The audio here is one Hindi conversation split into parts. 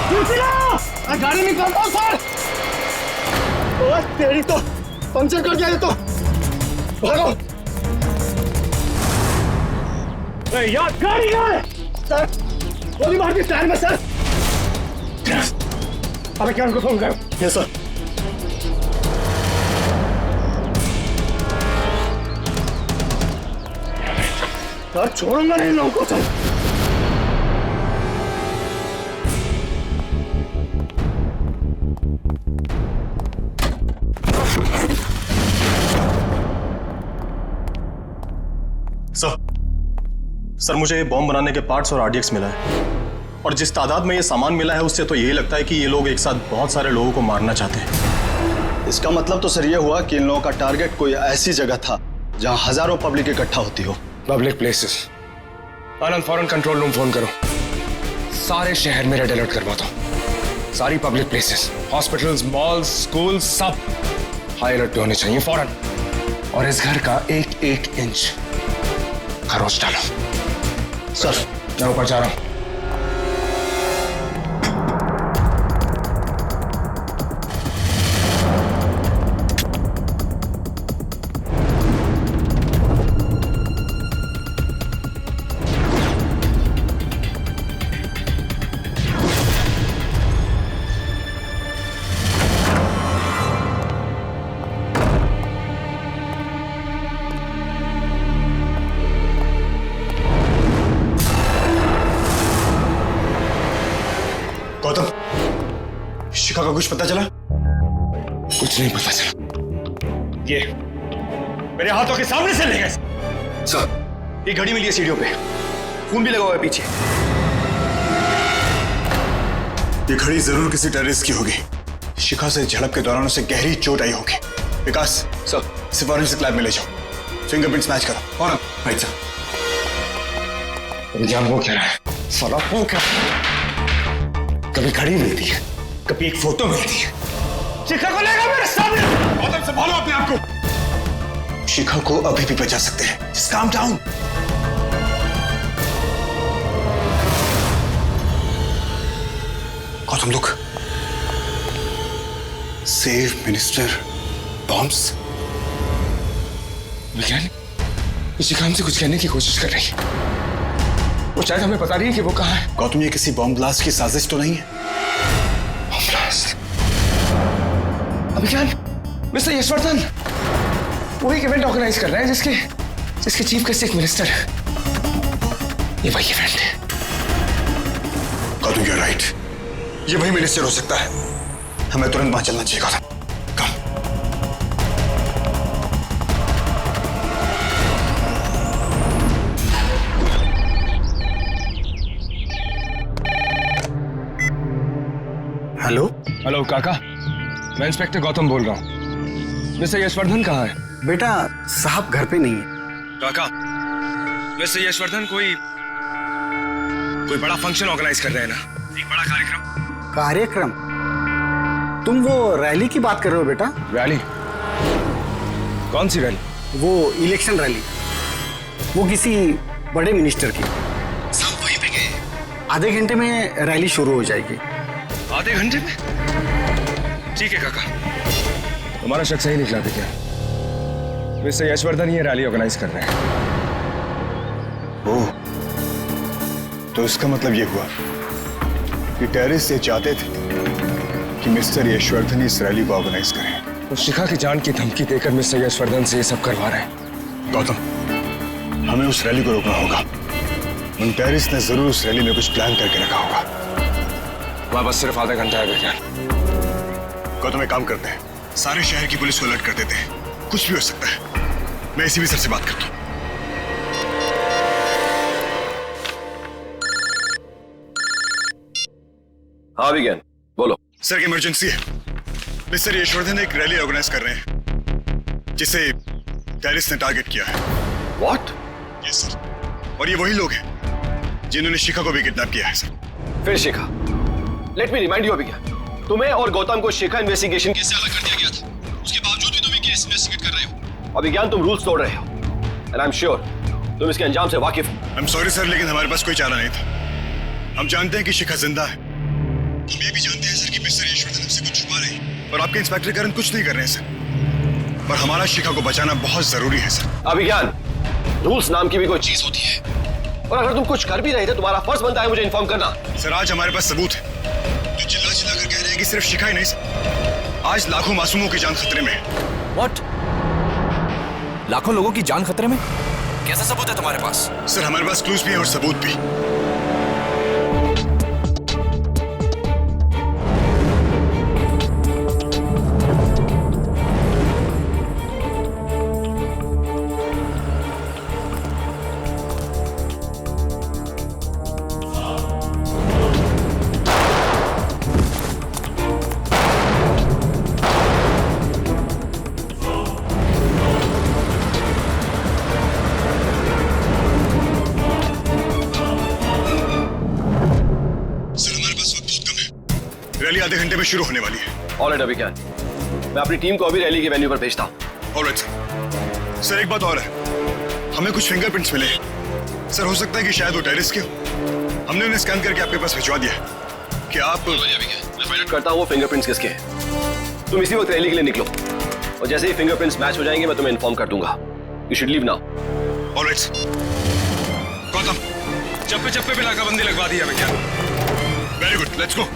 गाड़ी निकालता हूँ सर। ओए तेरी तो पंचर कर दिया ये तो। भागो। यार गाड़ी है सर, गोली मार दी टायर में सर। अबे क्या उनको फोन करो। Yes sir. सर छोड़ूंगा नहीं इन लोगों को सर। सर मुझे ये बॉम्ब बनाने के पार्ट्स और आरडीएक्स मिला है, और जिस तादाद में ये सामान मिला है उससे तो यही लगता है कि ये लोग एक साथ बहुत सारे लोगों को मारना चाहते हैं। इसका मतलब तो सर ये हुआ कि इन लोगों का टारगेट कोई ऐसी जगह था जहां हजारों पब्लिक इकट्ठा होती हो। Public places. आनंद फौरन कंट्रोल रूम फोन करो, सारे शहर में रेड अलर्ट करवा दो। सारी public places, hospitals, malls, school सब हाई अलर्ट पे होने चाहिए फौरन। और इस घर का एक एक इंच खरोच डालो। सर मैं ऊपर जा रहा हूं। गौतम, शिखा का कुछ पता चला? कुछ नहीं पता चला। ये मेरे हाथों के सामने से ले गए। सर ये घड़ी मिली है सीढ़ियों पे, खून भी लगा हुआ है पीछे। ये घड़ी जरूर किसी टेररिस्ट की होगी। शिखा से झड़प के दौरान उसे गहरी चोट आई होगी। विकास सर इसे फॉरेंसिक लैब में ले जाओ, फिंगरप्रिंट्स मैच करो। फौरन। Right sir. विज्ञान वो कह रहा है, साला वो क्या, कभी घड़ी मिलती है, कभी एक फोटो मिलती है। शिखा को लेगा मेरे सामने। गौतम संभालो अपने आप को। शिखा को अभी भी बचा सकते हैं। Just calm down. Gautam look, save minister bombs. विज्ञान शिखा हमसे कुछ कहने की कोशिश कर रही है। वो शायद हमें बता रही है कि वो कहाँ है। गौतम ये किसी बॉम्ब ब्लास्ट की साजिश तो नहीं है? Bomb blast? Abhigyan, mister Yashwardhan वो एक इवेंट ऑर्गेनाइज कर रहे हैं जिसके चीफ गेस्ट एक मिनिस्टर है। ये वही इवेंट है। गौतम यू आर राइट, ये वही मिनिस्टर हो सकता है। हमें तुरंत वहां चलना चाहिए गौतम। कम। हेलो। हेलो काका, मैं इंस्पेक्टर गौतम बोल रहा हूँ। मिस्टर यशवर्धन कहाँ है? बेटा साहब घर पे नहीं है। काका, मिस्टर यशवर्धन कोई बड़ा फंक्शन ऑर्गेनाइज कर रहे हैं ना, एक बड़ा कार्यक्रम। कार्यक्रम? तुम वो रैली की बात कर रहे हो बेटा? रैली? कौन सी रैली? वो इलेक्शन रैली, वो किसी बड़े मिनिस्टर की। सब वहीं पे गए। आधे घंटे में रैली शुरू हो जाएगी। आधे घंटे में? ठीक है काका, तुम्हारा शक सही निकला था क्या? मिस्टर यशवर्धन ये रैली ऑर्गेनाइज कर रहे हैं। ओह, तो इसका मतलब ये हुआ कि टेररिस्ट ये चाहते थे कि मिस्टर यशवर्धन इस रैली को ऑर्गेनाइज करें। तो शिखा की जान की धमकी देकर मिस्टर यशवर्धन से ये सब करवा रहे हैं। गौतम, हमें उस रैली को रोकना होगा। उन टेररिस्ट ने जरूर उस रैली में कुछ प्लान करके रखा होगा। वहां बस सिर्फ आधा घंटा है विज्ञान। गौतम एक काम करते हैं, सारे शहर की पुलिस को अलर्ट कर देते हैं। कुछ भी हो सकता है। मैं एसीपी सर से बात करता हूं। हाँ विज्ञान बोलो। सर इमरजेंसी है। मिस्टर यशवर्धन एक रैली ऑर्गेनाइज कर रहे हैं जिसे टेररिस्ट ने टारगेट किया है। व्हाट? यस सर, और ये वही लोग हैं जिन्होंने शिखा को भी किडनैप किया है सर। फिर शिखा? लेट मी रिमाइंड यू अभिज्ञान, तुम्हें और गौतम को शिखा इन्वेस्टिगेशन केस से अलग कर दिया गया था। उसके बावजूद भी तुम ये केस इन्वेस्टिगेट कर रहे हो। अभिज्ञान तुम रूल्स तोड़ रहे हो, एंड आई एम श्योर तुम इसके अंजाम से वाकिफ हो। आई एम सॉरी सर, लेकिन हमारे पास कोई चारा नहीं था। हम जानते हैं कि शिखा जिंदा है, हम ये भी जानते हैं सर कि मिस्टर यशवर्धन हमसे कुछ छुपा रहे हैं और आपके इंस्पेक्टर करण कुछ नहीं कर रहे हैं सर। पर हमारा शिखा को बचाना बहुत जरूरी है सर। अभिज्ञान, रूल्स नाम की भी कोई चीज होती है, और अगर तुम कुछ कर भी रहे थे तुम्हारा फर्ज बनता है मुझे इन्फॉर्म करना। सर आज हमारे पास सबूत है जो चिल्ला चिल्ला कर कह रहे हैं कि सिर्फ शिखा ही नहीं सर, आज लाखों मासूमों की जान खतरे में है। व्हाट? लाखों लोगों की जान खतरे में? कैसा सबूत है तुम्हारे पास? सर हमारे पास क्लूज भी है और सबूत भी। रैली आधे घंटे में शुरू होने वाली है। ऑलराइट अभिज्ञान, मैं अपनी टीम को अभी रैली के वेन्यू पर भेजता हूँ। Alright sir. सर एक बात और है, हमें कुछ फिंगरप्रिंट्स मिले हैं। सर हो सकता है कि शायद वो टेररिस्ट के हो। हमने उन्हें स्कैन करके आपके पास भिजवा दिया है कि आप। मैं फाइंड आउट करता हूँ वो फिंगरप्रिंट्स किसके हैं। तुम इसी वक्त रैली के लिए निकलो और जैसे ही फिंगरप्रिंट्स मैच हो जाएंगे मैं तुम्हें इन्फॉर्म कर दूंगा। You should leave now. Alright sir. Gautam चप्पे चप्पे पे नाकाबंदी लगवा दी है Abhigyan. Very good, let's go.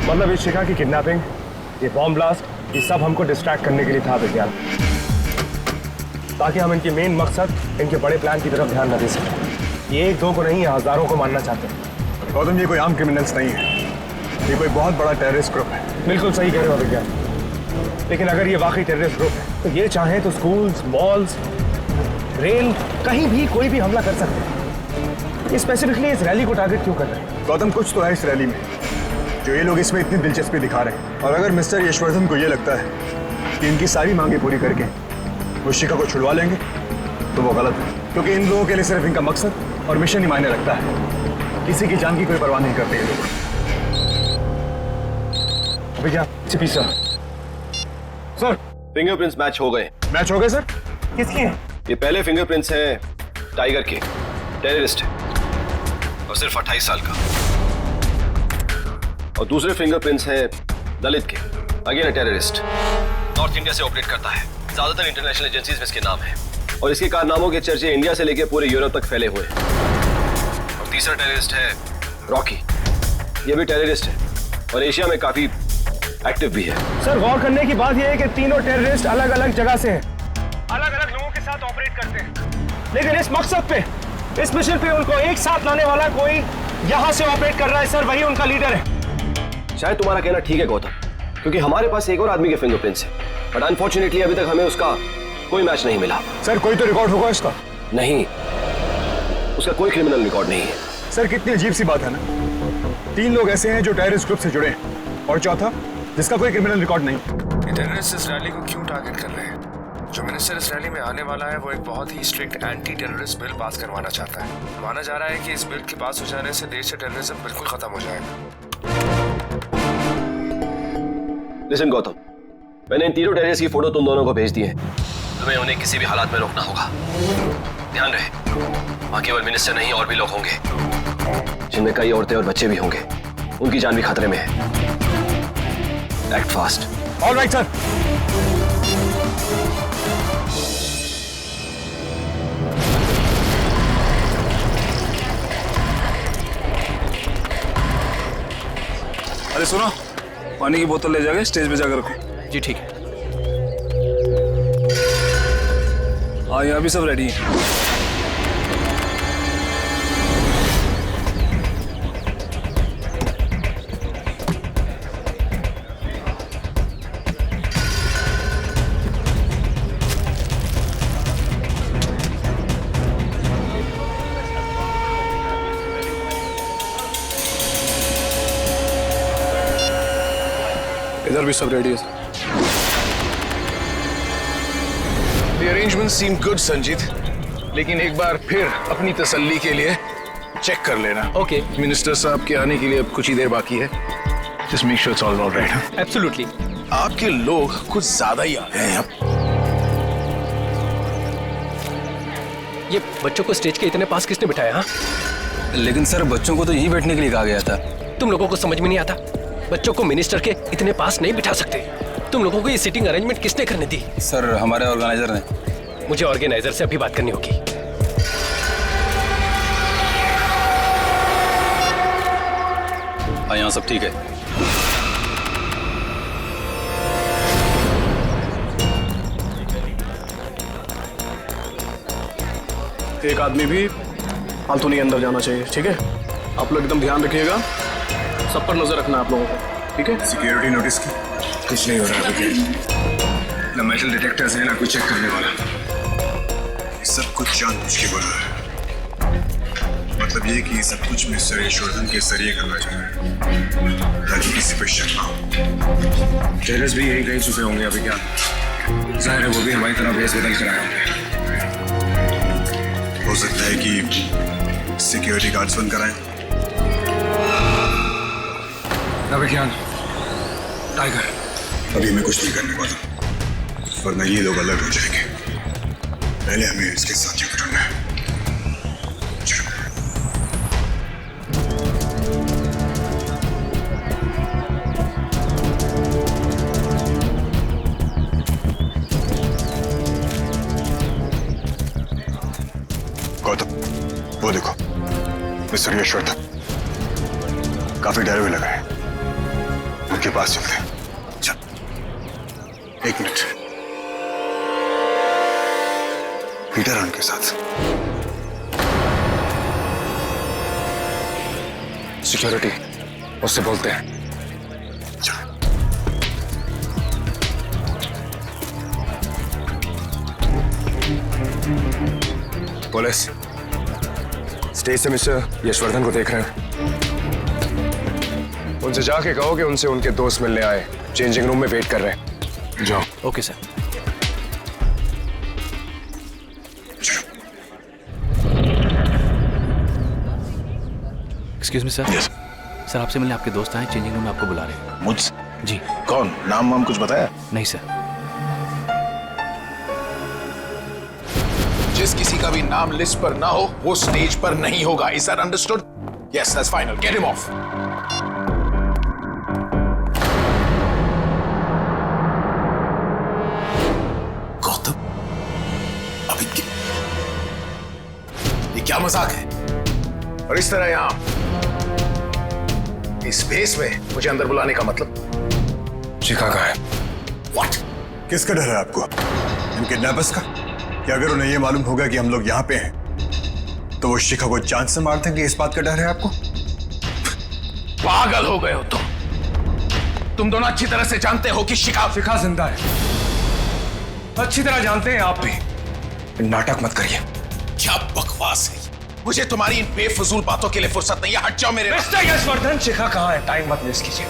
मतलब इस शिखा की किडनैपिंग, ये बॉम्ब ब्लास्ट, ये सब हमको डिस्ट्रैक्ट करने के लिए था विज्ञान, ताकि हम इनके मेन मकसद, इनके बड़े प्लान की तरफ ध्यान न दे सकें। ये एक दो को नहीं, हजारों को मारना चाहते हैं। गौतम ये कोई आम क्रिमिनल्स नहीं है, ये कोई बहुत बड़ा टेररिस्ट ग्रुप है। बिल्कुल सही कह रहे हो विज्ञान, लेकिन अगर ये वाकई टेररिस्ट ग्रुप है तो ये चाहे तो स्कूल्स, मॉल्स, रेल, कहीं भी कोई भी हमला कर सकते हैं। ये स्पेसिफिकली इस रैली को टारगेट क्यों कर रहे हैं? गौतम कुछ तो है इस रैली में जो ये लोग इसमें इतनी दिलचस्पी दिखा रहे हैं। और अगर मिस्टर यशवर्धन को ये लगता है कि इनकी सारी मांगे पूरी करके वो शिखा को छुड़वा लेंगे तो वो गलत है, क्योंकि इन लोगों के लिए सिर्फ इनका मकसद और मिशन ही मायने रखता है। किसी की जान की कोई परवाह नहीं करते ये लोग। भैया CP sir, sir fingerprints match हो गए। मैच हो गए सर? किसकी है? ये पहले फिंगरप्रिंट्स हैं टाइगर के, टेररिस्ट है और सिर्फ 28 साल का। और दूसरे फिंगरप्रिंट्स हैं दलित के, again a terrorist, north India से ऑपरेट करता है। ज्यादातर इंटरनेशनल एजेंसीज में इसके नाम है और इसके कारनामों के चर्चे इंडिया से लेकर पूरे यूरोप तक फैले हुए हैं। और तीसरा टेररिस्ट है रॉकी, ये भी टेररिस्ट है और एशिया में काफी एक्टिव भी है। सर गौर करने की बात यह है कि तीनों टेररिस्ट अलग अलग जगह से हैं, अलग अलग लोगों के साथ ऑपरेट करते हैं, लेकिन इस मकसद पे, इस मिशन पे उनको एक साथ लाने वाला कोई यहां से ऑपरेट कर रहा है सर, वही उनका लीडर है। शायद तुम्हारा कहना ठीक है गौतम, क्योंकि हमारे पास एक और आदमी के फिंगरप्रिंट्स हैं, बट अनफॉर्चुनेटली अभी तक हमें उसका कोई मैच नहीं मिला। सर कोई तो रिकॉर्ड होगा इसका। नहीं, उसका कोई क्रिमिनल रिकॉर्ड नहीं है। सर कितनी अजीब सी बात है ना, 3 लोग ऐसे हैं जो टेररिस्ट ग्रुप से जुड़े हैं और चौथा जिसका कोई क्रिमिनल रिकॉर्ड नहीं। टेररिस्ट इस रैली को क्यों टारगेट कर रहे हैं? जो मिनिस्टर इस रैली में आने वाला है वो एक बहुत ही strict anti terrorist bill pass करवाना चाहता है। माना जा रहा है कि इस बिल के पास हो जाने से देश से टेररिज्म बिल्कुल खत्म हो जाएगा। लिसन गौतम, मैंने इन तीनों टेररिस्ट की फोटो तुम दोनों को भेज दी है। तुम्हें उन्हें किसी भी हालात में रोकना होगा। ध्यान रहे, वहां केवल मिनिस्टर नहीं और भी लोग होंगे, जिनमें कई औरतें और बच्चे भी होंगे। उनकी जान भी खतरे में है। Act fast. Alright sir. सुनो, पानी की बोतल ले जाके स्टेज पे जाकर रखो। जी ठीक है। हाँ, यहाँ भी सब रेडी है। इधर भी सब रेडी है। The arrangements seem good, Sanjeet, लेकिन एक बार फिर अपनी तसल्ली के लिए चेक कर लेना। ओके। मिनिस्टर साहब के आने के लिए अब कुछ ही देर बाकी है। Just make sure it's all right. Absolutely. आपके लोग कुछ ज्यादा ही आ गए हैं अब। ये बच्चों को स्टेज के इतने पास किसने बिठाया? हाँ, लेकिन सर बच्चों को तो यहीं बैठने के लिए कहा गया था। तुम लोगों को समझ में नहीं आता? बच्चों को मिनिस्टर के इतने पास नहीं बिठा सकते। तुम लोगों को ये सीटिंग अरेंजमेंट किसने करने दी? सर हमारे ऑर्गेनाइजर ने। मुझे ऑर्गेनाइजर से अभी बात करनी होगी। हाँ, यहाँ सब ठीक है। एक आदमी भी फालतू नहीं अंदर जाना चाहिए, ठीक है? आप लोग एकदम ध्यान रखिएगा, सब पर नजर रखना आप लोगों को, ठीक है? सिक्योरिटी नोटिस की कुछ नहीं हो रहा अभी। ना मेटल डिटेक्टर्स है ना कुछ चेक करने वाला। ये सब कुछ जानबूझ के बोल रहा है। मतलब ये कि सब कुछ मिस्टर यशवर्धन के जरिए करना चाह रहा है ताकि किसी पर शक ना हो। टेरर्स भी यही कहीं छुपे होंगे अभी क्या? जाहिर है वो भी हमारी तरह भेस बदल कर आए होंगे। हो सकता है कि सिक्योरिटी गार्ड्स बन कर आए। अभिज्ञान, टाइगर, अभी मैं कुछ नहीं करने वाला, वरना ये लोग अलर्ट हो जाएंगे। पहले हमें इसके साथ ही ढूंढना है। गौतम, वो देखो मिस्टर यशवर्धन काफी डरे हुए लग रहे हैं। उनके पास चलते हैं। चल, एक मिनट। पीटर है उनके साथ। सिक्योरिटी, उससे बोलते हैं। पुलिस, स्टेज से मिस्टर यशवर्धन को देख रहे हैं। उनसे जाके कहो कि उनसे उनके दोस्त मिलने आए, चेंजिंग रूम में वेट कर रहे हैं। जाओ। Okay sir. Excuse me sir. Yes. Sir आपसे मिलने आपके दोस्त आए, चेंजिंग रूम में आपको बुला रहे हैं। मुझसे? जी। कौन? नाम वाम कुछ बताया? नहीं सर। जिस किसी का भी नाम लिस्ट पर ना हो वो स्टेज पर नहीं होगा। Is that understood? Yes, that's final. Get him of. Gautam, अभी ये क्या मजाक है? और इस तरह यहां इस स्पेस में मुझे अंदर बुलाने का मतलब? शिखा का है। व्हाट? किसका डर है आपको? इन किडनैपर्स का? कि अगर उन्हें यह मालूम होगा कि हम लोग यहां पे हैं तो वो शिखा को जान से मार देंगे? इस बात का डर है आपको? पागल हो गए हो तुम दोनों अच्छी तरह से जानते हो कि शिखा जिंदा है। अच्छी तरह जानते हैं आप भी। नाटक मत करिए। क्या बकवास है? मुझे तुम्हारी इन बेफजूल बातों के लिए फुर्सत नहीं है। हट जाओ मेरे। मिस्टर यशवर्धन, शिखा कहाँ है? टाइम मत वेस्ट कीजिए।